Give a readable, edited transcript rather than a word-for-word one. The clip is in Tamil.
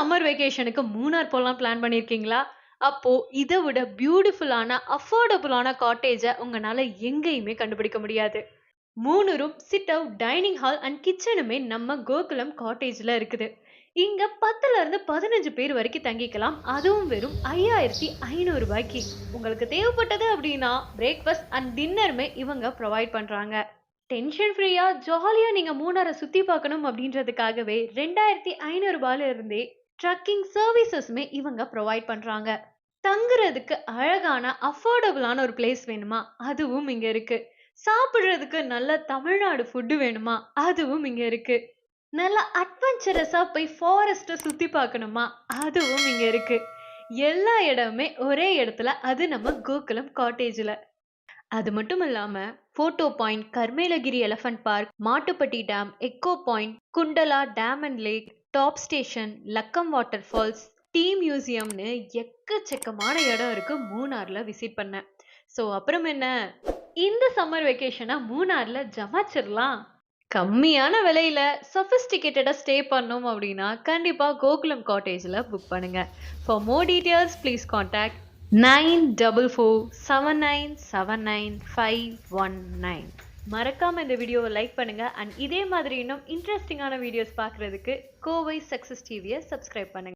சம்மர் வெக்கேஷனுக்கு மூணார் போலாம் பிளான் பண்ணியிருக்கீங்களா? அப்போ இத விட பியூட்டிஃபுல்லான, அஃபோர்டபுளான காட்டேஜ உங்கனால எங்கேயுமே கண்டுபிடிக்க முடியாது. 3 room, sit out, dining hall and கிச்சனுமே நம்ம கோகுலம் காட்டேஜ்ல இருக்குது. இங்க 10ல இருந்து 15 பேர் வரைக்கும் தங்கிக்கலாம். அதுவும் வெறும் 5500 ரூபாய்க்கு. உங்களுக்கு தேவைப்பட்டது அப்படின்னா பிரேக்ஃபாஸ்ட் அண்ட் டின்னருமே இவங்க ப்ரொவைட் பண்றாங்க. டென்ஷன் ஃப்ரீயா ஜாலியா நீங்க மூணார சுத்தி பார்க்கணும் அப்படின்றதுக்காகவே 2500 இருந்தே ட்ரக்கிங் சர்வீசஸ்மே இவங்க ப்ரொவைட் பண்றாங்க. தங்குறதுக்கு அழகான அஃபோர்டபுளான ஒரு பிளேஸ் வேணுமா? அதுவும் இங்க இருக்கு. சாப்பிடுறதுக்கு நல்ல தமிழ்நாடு ஃபுட் வேணுமா? அதுவும் இங்க இருக்கு. நல்ல அட்வென்ச்சரஸா போய் ஃபாரஸ்ட்ட சுத்தி பார்க்கணுமா? அதுவும் இங்க இருக்கு. எல்லா இடமுமே ஒரே இடத்துல, அது நம்ம கோகுலம் காட்டேஜ்ல. அது மட்டும் இல்லாம photo point, Carmelagiri elephant park, Mattupetty dam, echo point, Kundala dam and lake, top station, Lakkam water falls, tea மியூசியம்னு எக்கச்சக்கமான இடம் இருக்கு மூணார்ல விசிட் பண்ண. ஸோ அப்புறம் என்ன, இந்த சம்மர் வெக்கேஷனை மூணார்ல ஜமாச்சிடலாம். கம்மியான விலையில சஃபிஸ்டிகேட்டடா ஸ்டே பண்ணோம் அப்படின்னா கண்டிப்பா கோகுலம் காட்டேஜ்ல புக் பண்ணுங்க. For more details please contact 9444799519. மறக்காம இந்த வீடியோவை லைக் பண்ணுங்க அண்ட் இதே மாதிரி இன்னும் இன்ட்ரெஸ்டிங்கான வீடியோஸ் பார்க்கறதுக்கு கோவை சக்சஸ் டிவியை சப்ஸ்கிரைப் பண்ணுங்க.